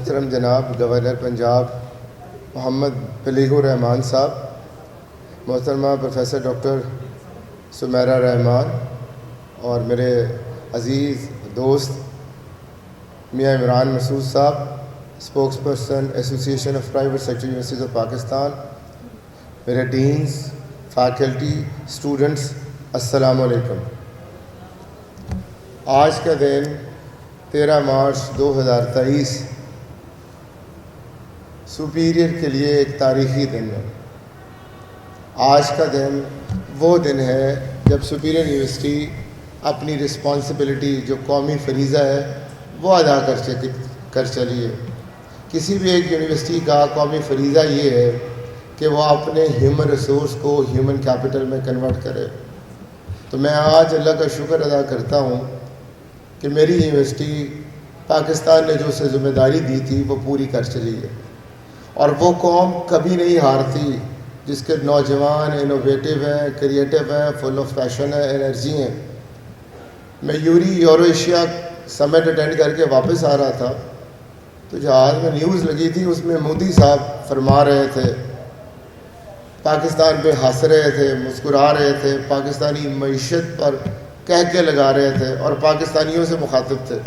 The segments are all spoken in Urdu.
محترم جناب گورنر پنجاب محمد بلیغ الرحمان صاحب، محترمہ پروفیسر ڈاکٹر سمیرہ رحمان، اور میرے عزیز دوست میاں عمران مسعود صاحب، اسپوکس پرسن ایسوسی ایشن of private sector universities of Pakistan, میرے ڈینس، فیکلٹی، اسٹوڈنٹس، السلام علیکم۔ آج کا دن 13 مارچ 2023 سپیریئر کے لیے ایک تاریخی دن ہے۔ آج کا دن وہ دن ہے جب سپیریئر یونیورسٹی اپنی رسپانسبلٹی جو قومی فریضہ ہے وہ ادا کر چلی ہے۔ کسی بھی ایک یونیورسٹی کا قومی فریضہ یہ ہے کہ وہ اپنے ہیومن ریسورس کو ہیومن کیپٹل میں کنورٹ کرے۔ تو میں آج اللہ کا شکر ادا کرتا ہوں کہ میری یونیورسٹی پاکستان نے جو اسے ذمہ داری دی تھی وہ پوری کر چلی ہے، اور وہ قوم کبھی نہیں ہارتی جس کے نوجوان انوویٹو ہیں، کریٹو ہیں، فل آف پیشن ہے، انرجی ہیں۔ میں یورو ایشیا سمٹ اٹینڈ کر کے واپس آ رہا تھا تو جہاز میں نیوز لگی تھی، اس میں مودی صاحب فرما رہے تھے، پاکستان پہ ہنس رہے تھے، مسکرا رہے تھے، پاکستانی معیشت پر کہہ کے لگا رہے تھے اور پاکستانیوں سے مخاطب تھے۔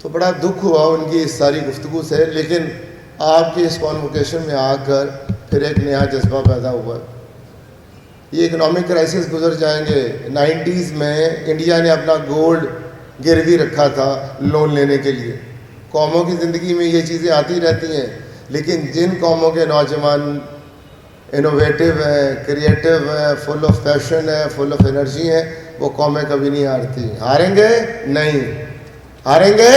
تو بڑا دکھ ہوا ان کی اس ساری گفتگو سے، لیکن آپ کی اس کانوکیشن میں آ کر پھر ایک نیا جذبہ پیدا ہوا۔ یہ اکنامک کرائسس گزر جائیں گے۔ 90s میں انڈیا نے اپنا گولڈ گروی رکھا تھا لون لینے کے لیے۔ قوموں کی زندگی میں یہ چیزیں آتی رہتی ہیں، لیکن جن قوموں کے نوجوان انوویٹو ہیں، کریٹو ہیں، فل آف پیشن ہے، فل آف انرجی ہیں، وہ قومیں کبھی نہیں ہارتی۔ ہاریں گے؟ نہیں۔ ہاریں گے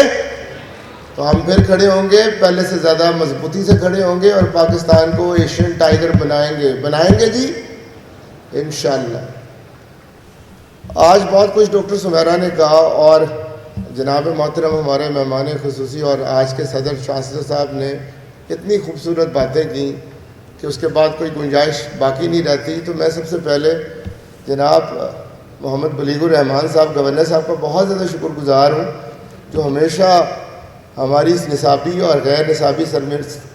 تو ہم پھر کھڑے ہوں گے، پہلے سے زیادہ مضبوطی سے کھڑے ہوں گے اور پاکستان کو ایشین ٹائیگر بنائیں گے جی، انشاءاللہ۔ آج بہت کچھ ڈاکٹر سمیرہ نے کہا، اور جناب محترم ہمارے مہمان خصوصی اور آج کے صدر چانسلر صاحب نے اتنی خوبصورت باتیں کی کہ اس کے بعد کوئی گنجائش باقی نہیں رہتی۔ تو میں سب سے پہلے جناب محمد بلیغ الرحمان صاحب، گورنر صاحب کا بہت زیادہ شکر گزار ہوں، جو ہمیشہ ہماری اس نصابی اور غیر نصابی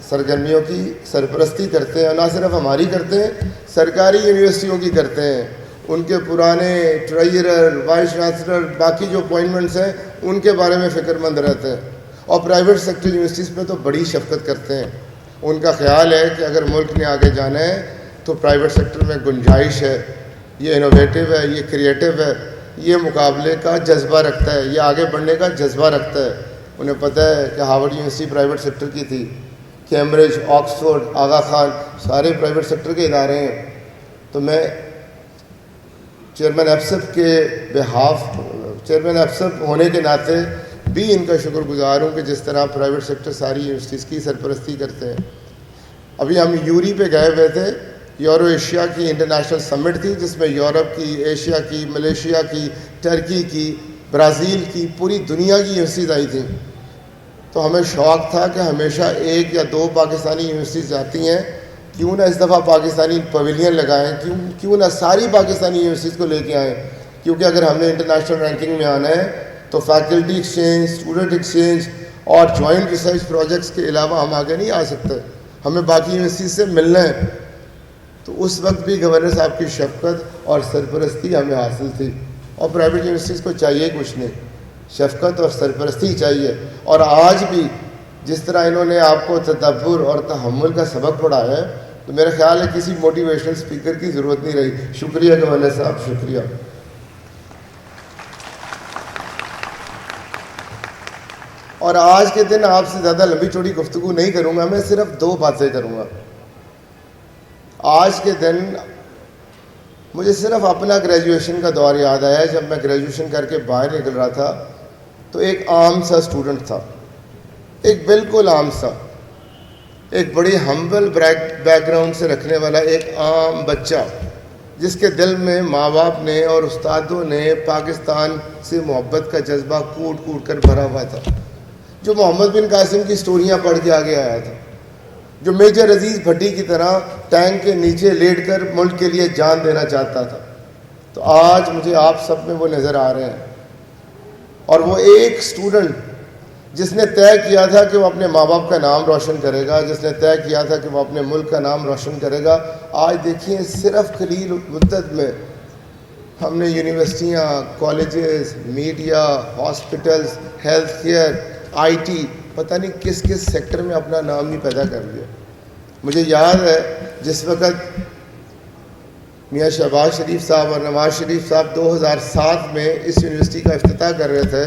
سرگرمیوں کی سرپرستی کرتے ہیں، نہ صرف ہماری کرتے ہیں، سرکاری یونیورسٹیوں کی کرتے ہیں۔ ان کے پرانے ٹریجرر، وائس چانسلر، باقی جو اپوائنٹمنٹس ہیں ان کے بارے میں فکر مند رہتے ہیں، اور پرائیویٹ سیکٹر یونیورسٹیز پہ تو بڑی شفقت کرتے ہیں۔ ان کا خیال ہے کہ اگر ملک نے آگے جانا ہے تو پرائیویٹ سیکٹر میں گنجائش ہے، یہ انوویٹو ہے، یہ کریٹو ہے، یہ مقابلے کا جذبہ رکھتا ہے، یہ آگے بڑھنے کا جذبہ رکھتا ہے۔ انہیں پتہ ہے کہ ہارورڈ یونیورسٹی پرائیویٹ سیکٹر کی تھی، کیمبرج، آکسفورڈ، آغا خان، سارے پرائیویٹ سیکٹر کے ادارے ہیں۔ تو میں چیئرمین ایپسپ کے چیئرمین ایپسپ ہونے کے ناطے بھی ان کا شکر گزار ہوں کہ جس طرح پرائیویٹ سیکٹر ساری یونیورسٹیز کی سرپرستی کرتے ہیں۔ ابھی ہم یوری پہ گئے ہوئے تھے، یورو ایشیا کی انٹرنیشنل سمٹ تھی، جس میں یورپ کی، ایشیا کی، ملیشیا کی، ٹرکی کی، برازیل کی، پوری دنیا کی یونیورسٹیز آئی تھیں۔ تو ہمیں شوق تھا کہ ہمیشہ ایک یا دو پاکستانی یونیورسٹیز جاتی ہیں، کیوں نہ اس دفعہ پاکستانی پویلین لگائیں، کیوں نہ ساری پاکستانی یونیورسٹیز کو لے کے آئیں، کیونکہ اگر ہم نے انٹرنیشنل رینکنگ میں آنا ہے تو فیکلٹی ایکسچینج، اسٹوڈنٹ ایکسچینج اور جوائنٹ ریسرچ پروجیکٹس کے علاوہ ہم آگے نہیں آ سکتے، ہمیں باقی یونیورسٹیز سے ملنا ہے۔ تو اس وقت بھی گورنر صاحب کی شفقت اور سرپرستی ہمیں حاصل تھی، اور پرائیویٹ یونیورسٹیز کو چاہیے کچھ نہیں، شفقت اور سرپرستی چاہیے۔ اور آج بھی جس طرح انہوں نے آپ کو تدبر اور تحمل کا سبق پڑھایا ہے، تو میرا خیال ہے کسی موٹیویشنل اسپیکر کی ضرورت نہیں رہی۔ شکریہ گورنر صاحب، شکریہ۔ اور آج کے دن آپ سے زیادہ لمبی چوڑی گفتگو نہیں کروں گا، میں صرف 2 باتیں کروں گا۔ آج کے دن مجھے صرف اپنا گریجویشن کا دور یاد آیا۔ جب میں گریجویشن کر کے باہر نکل رہا تھا تو ایک عام سا اسٹوڈنٹ تھا، ایک بالکل عام سا، ایک بڑی ہمبل بیک گراؤنڈ سے رکھنے والا ایک عام بچہ، جس کے دل میں ماں باپ نے اور استادوں نے پاکستان سے محبت کا جذبہ کوٹ کوٹ کر بھرا ہوا تھا، جو محمد بن قاسم کی سٹوریاں پڑھ کے آگے آیا تھا، جو میجر عزیز بھٹی کی طرح ٹینک کے نیچے لیٹ کر ملک کے لیے جان دینا چاہتا تھا۔ تو آج مجھے آپ سب میں وہ نظر آ رہے ہیں، اور وہ ایک اسٹوڈنٹ جس نے طے کیا تھا کہ وہ اپنے ماں باپ کا نام روشن کرے گا، جس نے طے کیا تھا کہ وہ اپنے ملک کا نام روشن کرے گا، آج دیکھیے صرف قلیل مدت میں ہم نے یونیورسٹیاں، colleges, media, hospitals, health care, I T, پتہ نہیں کس کس سیکٹر میں اپنا نام نہیں پیدا کر لیا۔ مجھے یاد ہے جس وقت میاں شہباز شریف صاحب اور نواز شریف صاحب 2007 میں اس یونیورسٹی کا افتتاح کر رہے تھے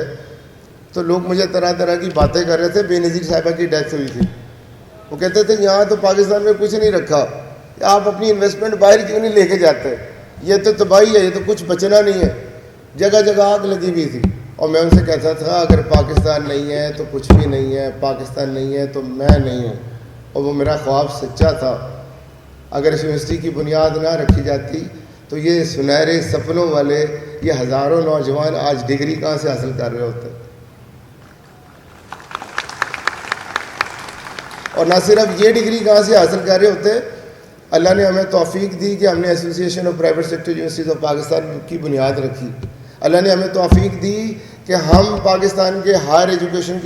تو لوگ مجھے طرح طرح کی باتیں کر رہے تھے۔ بے نظیر صاحبہ کی ڈیتھ ہوئی تھی، وہ کہتے تھے یہاں تو پاکستان میں کچھ نہیں رکھا، آپ اپنی انویسٹمنٹ باہر کیوں نہیں لے کے جاتے، یہ تو تباہی ہے، یہ تو کچھ بچنا نہیں ہے۔ جگہ جگہ آگ لگی ہوئی تھی، اور میں ان سے کہتا تھا اگر پاکستان نہیں ہے تو کچھ بھی نہیں ہے، پاکستان نہیں ہے تو میں نہیں ہوں، اور وہ میرا خواب سچا تھا۔ اگر اس یونیورسٹی کی بنیاد نہ رکھی جاتی تو یہ سنہرے سپنوں والے یہ ہزاروں نوجوان آج ڈگری کہاں سے حاصل کر رہے ہوتے۔ اور نہ صرف یہ ڈگری کہاں سے حاصل کر رہے ہوتے، اللہ نے ہمیں توفیق دی کہ ہم نے ایسوسی ایشن of private sector universities of Pakistan کی بنیاد رکھی۔ اللہ نے ہمیں توفیق دی کہ ہم پاکستان کے ہائر ایجوکیشن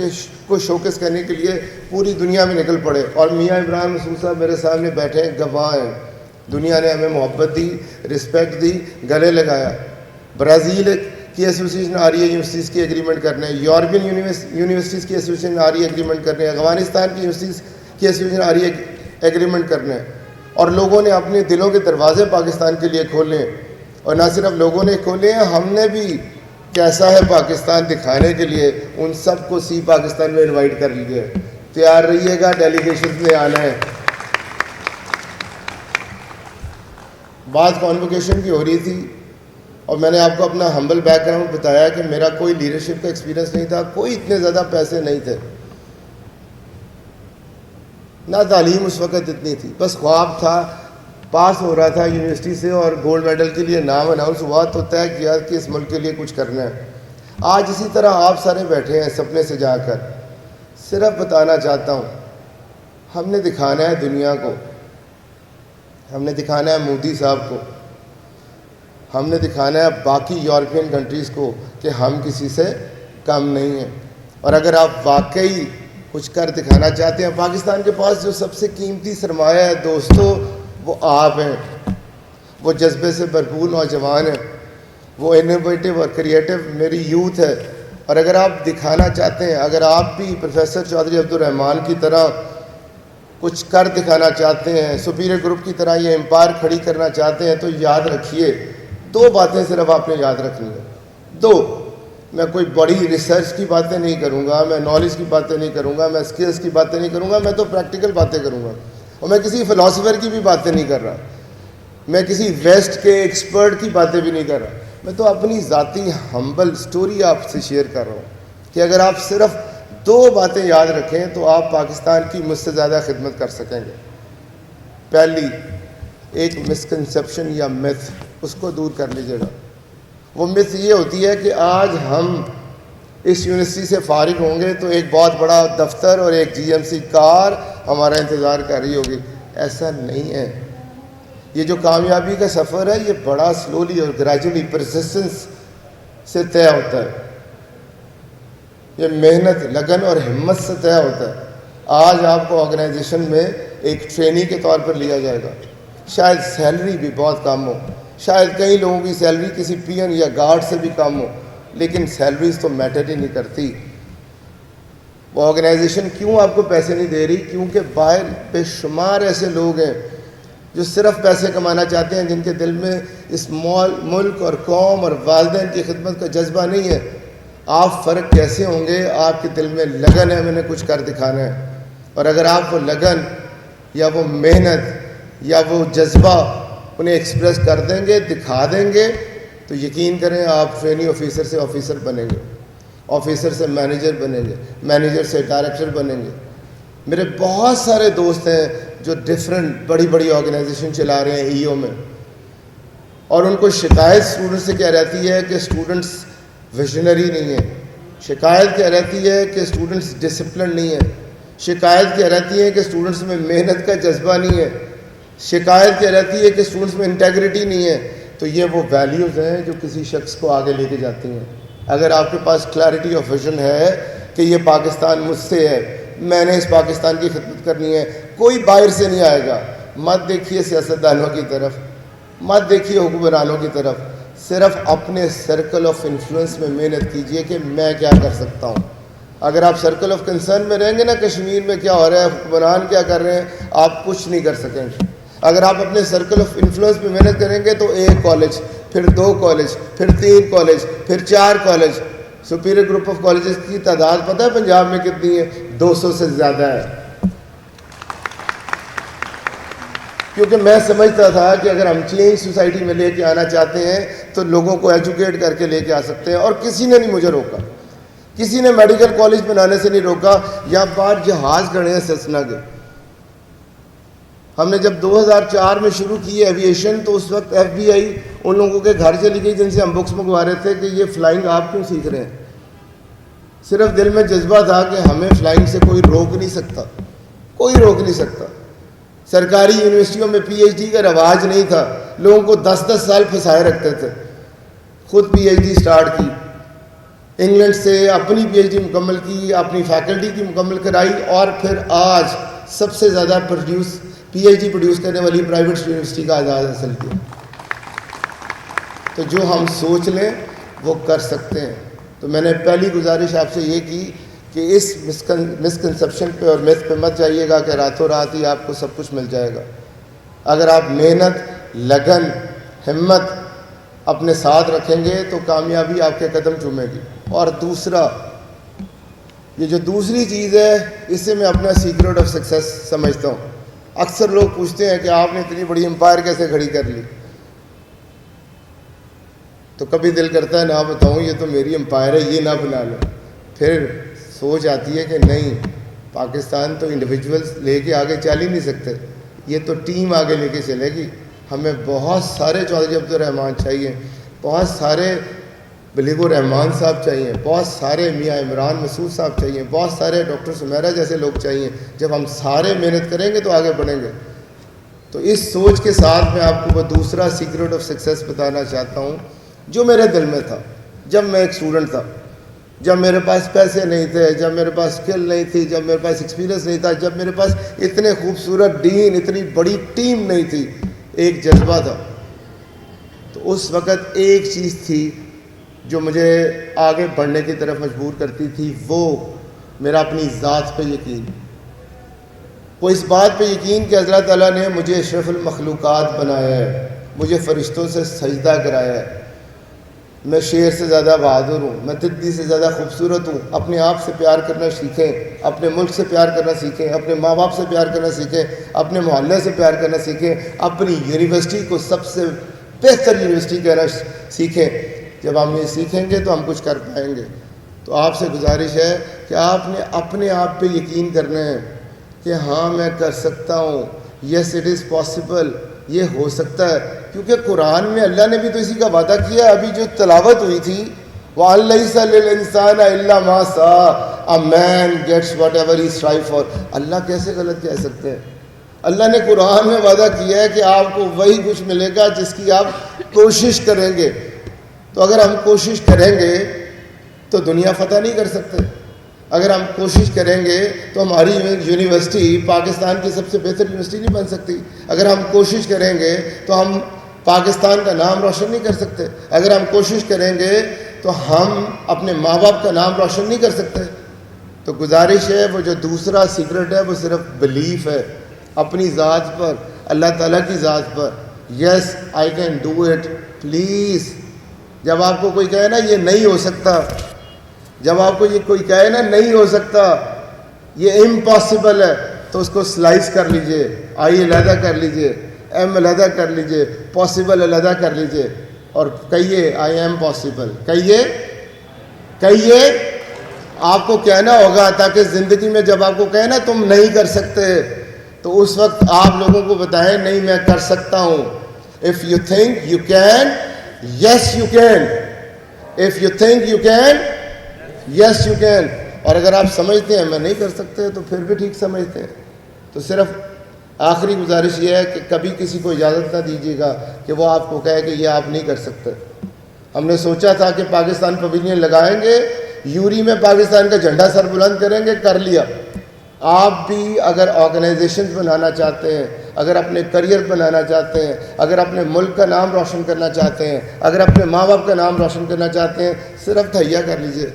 کو شوکیس کرنے کے لیے پوری دنیا میں نکل پڑے، اور میاں ابراہیم مسعود صاحب میرے سامنے بیٹھے ہیں، گواہ ہیں۔ دنیا نے ہمیں محبت دی، رسپیکٹ دی، گلے لگایا۔ برازیل کی ایسوسیشن آ رہی ہے یونیورسٹیز کی ایگریمنٹ کرنے، یورپین یونیورسٹیز کی ایسوسیشن آ رہی ہے ایگریمنٹ کرنے، افغانستان کی یونیورسٹیز کی ایسوسیشن آ رہی ہے ایگریمنٹ کرنے، اور لوگوں نے اپنے دلوں کے دروازے پاکستان کے لیے کھولے، اور نہ صرف لوگوں نے کھولے ہیں، ہم نے بھی کیسا ہے پاکستان دکھانے کے لیے ان سب کو سی پاکستان میں انوائٹ کر لیا ہے۔ تیار رہیے گا، ڈیلیگیشن میں آنا ہے۔ بات کانوکیشن کی ہو رہی تھی، اور میں نے آپ کو اپنا ہمبل بیک گراؤنڈ بتایا کہ میرا کوئی لیڈرشپ کا ایکسپیرینس نہیں تھا، کوئی اتنے زیادہ پیسے نہیں تھے، نہ تعلیم اس وقت اتنی تھی، بس خواب تھا، پاس ہو رہا تھا یونیورسٹی سے اور گولڈ میڈل کے لیے نام اناؤنس ہوا تو طے کیا کہ اس ملک کے لیے کچھ کرنا ہے۔ آج اسی طرح آپ سارے بیٹھے ہیں سپنے سے جا کر۔ صرف بتانا چاہتا ہوں، ہم نے دکھانا ہے دنیا کو، ہم نے دکھانا ہے مودی صاحب کو، ہم نے دکھانا ہے باقی یورپین کنٹریز کو کہ ہم کسی سے کم نہیں ہیں۔ اور اگر آپ واقعی کچھ کر دکھانا چاہتے ہیں، پاکستان کے پاس جو سب سے قیمتی سرمایہ ہے دوستو وہ آپ ہیں، وہ جذبے سے بھرپور نوجوان ہیں، وہ انوویٹو اور کریٹو میری یوتھ ہے۔ اور اگر آپ دکھانا چاہتے ہیں، اگر آپ بھی پروفیسر چودھری عبدالرحمان کی طرح کچھ کر دکھانا چاہتے ہیں، سپیریئر گروپ کی طرح یہ امپائر کھڑی کرنا چاہتے ہیں، تو یاد رکھیے دو باتیں صرف آپ نے یاد رکھنی ہیں، دو۔ میں کوئی بڑی ریسرچ کی باتیں نہیں کروں گا، میں نالج کی باتیں نہیں کروں گا، میں اسکلس کی باتیں نہیں کروں گا، میں تو پریکٹیکل باتیں کروں گا، اور میں کسی فلاسفر کی بھی باتیں نہیں کر رہا، میں کسی ویسٹ کے ایکسپرٹ کی باتیں بھی نہیں کر رہا، میں تو اپنی ذاتی ہمبل سٹوری آپ سے شیئر کر رہا ہوں کہ اگر آپ صرف دو باتیں یاد رکھیں تو آپ پاکستان کی مجھ سے زیادہ خدمت کر سکیں گے۔ پہلی، ایک مسکنسیپشن یا میتھ، اس کو دور کر لیجیے گا۔ وہ میتھ یہ ہوتی ہے کہ آج ہم اس یونیورسٹی سے فارغ ہوں گے تو ایک بہت بڑا دفتر اور ایک جی ایم سی کار ہمارا انتظار کر رہی ہوگی۔ ایسا نہیں ہے۔ یہ جو کامیابی کا سفر ہے یہ بڑا سلولی اور گریجولی پرسسٹنس سے طے ہوتا ہے، یہ محنت، لگن اور ہمت سے طے ہوتا ہے۔ آج آپ کو آرگنائزیشن میں ایک ٹرینی کے طور پر لیا جائے گا، شاید سیلری بھی بہت کم ہو، شاید کئی لوگوں کی سیلری کسی پی این یا گارڈ سے بھی کم ہو، لیکن سیلریز تو میٹر ہی نہیں کرتی۔ وہ آرگنائزیشن کیوں آپ کو پیسے نہیں دے رہی؟ کیونکہ باہر بے شمار ایسے لوگ ہیں جو صرف پیسے کمانا چاہتے ہیں، جن کے دل میں اس ملک اور قوم اور والدین کی خدمت کا جذبہ نہیں ہے۔ آپ فرق کیسے ہوں گے؟ آپ کے دل میں لگن ہے، میں نے کچھ کر دکھانا ہے، اور اگر آپ وہ لگن یا وہ محنت یا وہ جذبہ انہیں ایکسپریس کر دیں گے، دکھا دیں گے، تو یقین کریں آپ ٹرینی آفیسر سے آفیسر بنیں گے، آفیسر سے مینیجر بنیں گے، مینیجر سے ڈائریکٹر بنیں گے۔ میرے بہت سارے دوست ہیں جو ڈفرینٹ بڑی بڑی آرگنائزیشن چلا رہے ہیں ای او میں، اور ان کو شکایت اسٹوڈنٹ سے کیا رہتی ہے کہ اسٹوڈنٹس ویژنری نہیں ہیں، شکایت کیا رہتی ہے کہ اسٹوڈنٹس ڈسپلن نہیں ہیں، شکایت کیا رہتی ہے کہ اسٹوڈنٹس میں محنت کا جذبہ نہیں ہے، شکایت کیا رہتی ہے کہ اسٹوڈنٹس میں انٹیگریٹی نہیں ہے۔ تو یہ وہ ویلیوز ہیں جو کسی شخص کو آگے لے کے جاتی ہیں۔ اگر آپ کے پاس کلیئرٹی آف ویژن ہے کہ یہ پاکستان مجھ سے ہے، میں نے اس پاکستان کی خدمت کرنی ہے، کوئی باہر سے نہیں آئے گا۔ مت دیکھیے سیاستدانوں کی طرف، مت دیکھیے حکمرانوں کی طرف، صرف اپنے سرکل آف انفلوئنس میں محنت کیجئے کہ میں کیا کر سکتا ہوں۔ اگر آپ سرکل آف کنسرن میں رہیں گے نا، کشمیر میں کیا ہو رہا ہے، حکمران کیا کر رہے ہیں، آپ کچھ نہیں کر سکیں گے۔ اگر آپ اپنے سرکل آف انفلوئنس پہ محنت کریں گے تو 1 کالج، پھر 2 کالج، پھر 3 کالج، پھر 4 college. Superior group of colleges کی تعداد پتہ ہے پنجاب میں کتنی ہے؟ 200 سے زیادہ ہے۔ کیونکہ میں سمجھتا تھا کہ اگر ہم چینج سوسائٹی میں لے کے آنا چاہتے ہیں تو لوگوں کو ایجوکیٹ کر کے لے کے آ سکتے ہیں، اور کسی نے نہیں مجھے روکا، کسی نے میڈیکل کالج بنانے سے نہیں روکا۔ یہاں باہر جہاز کھڑے ہیں سیسنا کے۔ ہم نے جب 2004 میں شروع کی ایویشن تو اس وقت FBI ان لوگوں کے گھر چلی گئی جن سے ہم بکس منگوا رہے تھے کہ یہ فلائنگ آپ کیوں سیکھ رہے ہیں؟ صرف دل میں جذبہ تھا کہ ہمیں فلائنگ سے کوئی روک نہیں سکتا، کوئی روک نہیں سکتا۔ سرکاری یونیورسٹیوں میں PhD کا رواج نہیں تھا، لوگوں کو 10 سال پھنسائے رکھتے تھے۔ خود PhD سٹارٹ کی، انگلینڈ سے اپنی PhD مکمل کی، اپنی فیکلٹی کی مکمل کرائی، اور پھر آج سب سے زیادہ PhD پروڈیوس کرنے والی پرائیویٹ یونیورسٹی کا اعزاز حاصل کیا۔ تو جو ہم سوچ لیں وہ کر سکتے ہیں۔ تو میں نے پہلی گزارش آپ سے یہ کی کہ اس مسکنسپشن پہ اور میتھ پہ مت جائیے گا کہ راتوں رات ہی آپ کو سب کچھ مل جائے گا۔ اگر آپ محنت، لگن، ہمت اپنے ساتھ رکھیں گے تو کامیابی آپ کے قدم چومے گی۔ اور دوسرا، یہ جو دوسری چیز ہے، اس سے میں اپنا سیکرٹ آف سکسیس سمجھتا ہوں۔ اکثر لوگ پوچھتے ہیں کہ آپ نے اتنی بڑی امپائر کیسے کھڑی کر لی؟ تو کبھی دل کرتا ہے نہ بتاؤں، یہ تو میری امپائر ہے، یہ نہ بنا لو۔ پھر سوچ آتی ہے کہ نہیں، پاکستان تو انڈیویجولز لے کے آگے چل ہی نہیں سکتے، یہ تو ٹیم آگے لے کے چلے گی۔ ہمیں بہت سارے چودھری عبدالرحمان چاہیے، بہت سارے بلیغ الرحمان صاحب چاہیے، بہت سارے میاں عمران مسعود صاحب چاہیے، بہت سارے ڈاکٹر سمیرہ جیسے لوگ چاہیے۔ جب ہم سارے محنت کریں گے تو آگے بڑھیں گے۔ تو اس سوچ کے ساتھ میں آپ کو وہ دوسرا سیکرٹ آف سکسیس بتانا چاہتا ہوں جو میرے دل میں تھا جب میں ایک اسٹوڈنٹ تھا، جب میرے پاس پیسے نہیں تھے، جب میرے پاس اسکل نہیں تھی، جب میرے پاس ایکسپیرینس نہیں تھا، جب میرے پاس اتنے خوبصورت ڈین، اتنی بڑی ٹیم نہیں تھی، ایک جذبہ تھا۔ تو اس وقت ایک چیز تھی جو مجھے آگے بڑھنے کی طرف مجبور کرتی تھی، وہ میرا اپنی ذات پہ یقین، وہ اس بات پہ یقین کہ اللہ تعالیٰ نے مجھے اشرف المخلوقات بنایا ہے، مجھے فرشتوں سے سجدہ کرایا ہے، میں شیر سے زیادہ بہادر ہوں، میں تتلی سے زیادہ خوبصورت ہوں۔ اپنے آپ سے پیار کرنا سیکھیں، اپنے ملک سے پیار کرنا سیکھیں، اپنے ماں باپ سے پیار کرنا سیکھیں، اپنے محلے سے پیار کرنا سیکھیں، اپنی یونیورسٹی کو سب سے بہتر یونیورسٹی کہنا سیکھیں۔ جب ہم یہ سیکھیں گے تو ہم کچھ کر پائیں گے۔ تو آپ سے گزارش ہے کہ آپ نے اپنے آپ پہ یقین کرنا ہے کہ ہاں میں کر سکتا ہوں، یس اٹ از پاسبل، یہ ہو سکتا ہے۔ کیونکہ قرآن میں اللہ نے بھی تو اسی کا وعدہ کیا ہے۔ ابھی جو تلاوت ہوئی تھی، وَأَن لَيْسَ لِلْإِنسَانَ إِلَّا مَا سَعَىٰ، A man gets whatever he strives for۔ اللہ کیسے غلط کہہ سکتے ہیں؟ اللہ نے قرآن میں وعدہ کیا ہے کہ آپ کو وہی کچھ ملے گا جس کی آپ کوشش کریں گے۔ تو اگر ہم کوشش کریں گے تو دنیا فتح نہیں کر سکتے۔ اگر ہم کوشش کریں گے تو ہماری یونیورسٹی پاکستان کی سب سے بہتر یونیورسٹی نہیں بن سکتی۔ اگر ہم کوشش کریں گے تو ہم پاکستان کا نام روشن نہیں کر سکتے۔ اگر ہم کوشش کریں گے تو ہم اپنے ماں باپ کا نام روشن نہیں کر سکتے۔ تو گزارش ہے، وہ جو دوسرا سیکرٹ ہے وہ صرف بلیف ہے اپنی ذات پر، اللہ تعالیٰ کی ذات پر۔ Yes I can do it, please. جب آپ کو کوئی کہے نا یہ نہیں ہو سکتا، جب آپ کو یہ کوئی کہے نا نہیں ہو سکتا، یہ امپاسبل ہے، تو اس کو سلائس کر لیجئے، آئی علیحدہ کر لیجئے، ایم علیحدہ کر لیجئے، پاسبل علیحدہ کر لیجئے، اور کہیے آئی ایم پاسبل، کہیے۔ آپ کو کہنا ہوگا تاکہ زندگی میں جب آپ کو کہے نا تم نہیں کر سکتے، تو اس وقت آپ لوگوں کو بتائیں نہیں میں کر سکتا ہوں۔ If you think you can, yes you can. If you think you can, yes you can. اور اگر آپ سمجھتے ہیں میں نہیں کر سکتے تو پھر بھی ٹھیک سمجھتے ہیں۔ تو صرف آخری گزارش یہ ہے کہ کبھی کسی کو اجازت نہ دیجیے گا کہ وہ آپ کو کہے کہ یہ آپ نہیں کر سکتے۔ ہم نے سوچا تھا کہ پاکستان پویلین لگائیں گے یوری میں پاکستان کا جھنڈا سر بلند کریں گے, کر لیا. آپ بھی اگر آرگنائزیشنز بنانا چاہتے ہیں, اگر اپنے کریئر بنانا چاہتے ہیں, اگر اپنے ملک کا نام روشن کرنا چاہتے ہیں, اگر اپنے ماں باپ کا نام روشن کرنا چاہتے ہیں, صرف تہیہ کر لیجئے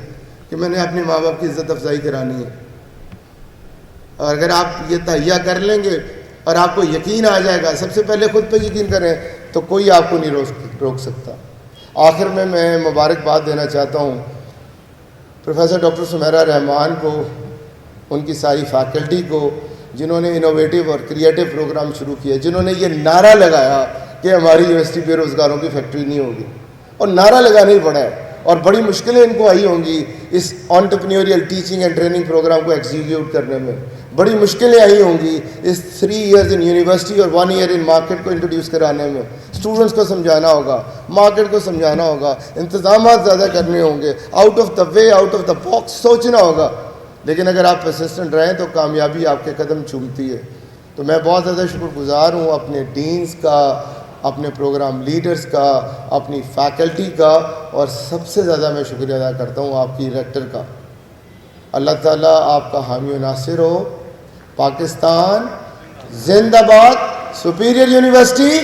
کہ میں نے اپنے ماں باپ کی عزت افزائی کرانی ہے. اور اگر آپ یہ تہیہ کر لیں گے اور آپ کو یقین آ جائے گا, سب سے پہلے خود پہ یقین کریں, تو کوئی آپ کو نہیں روک سکتا. آخر میں مبارکباد دینا چاہتا ہوں پروفیسر ڈاکٹر سمیرہ رحمان کو, ان کی ساری فیکلٹی کو, جنہوں نے انوویٹو اور کریٹو پروگرام شروع کیے, جنہوں نے یہ نعرہ لگایا کہ ہماری یونیورسٹی بے روزگاروں کی فیکٹری نہیں ہوگی. اور نعرہ لگانا ہی پڑا ہے, اور بڑی مشکلیں ان کو آئی ہوں گی اس انٹرپرینیوریل ٹیچنگ اینڈ ٹریننگ پروگرام کو ایگزیکیوٹ کرنے میں. بڑی مشکلیں آئی ہوں گی اس 3 ایئرز ان یونیورسٹی اور 1 ایئر ان مارکیٹ کو انٹروڈیوس کرانے میں. اسٹوڈنٹس کو سمجھانا ہوگا, مارکیٹ کو سمجھانا ہوگا, انتظامات زیادہ کرنے ہوں گے, out of the way, out of the box سوچنا ہوگا. لیکن اگر آپ پرسسٹنٹ رہیں تو کامیابی آپ کے قدم چومتی ہے. تو میں بہت زیادہ شکر گزار ہوں اپنے ڈینز کا, اپنے پروگرام لیڈرز کا, اپنی فیکلٹی کا, اور سب سے زیادہ میں شکریہ ادا کرتا ہوں آپ کی ریکٹر کا. اللہ تعالیٰ آپ کا حامی و ناصر ہو. پاکستان زندہ باد. Superior university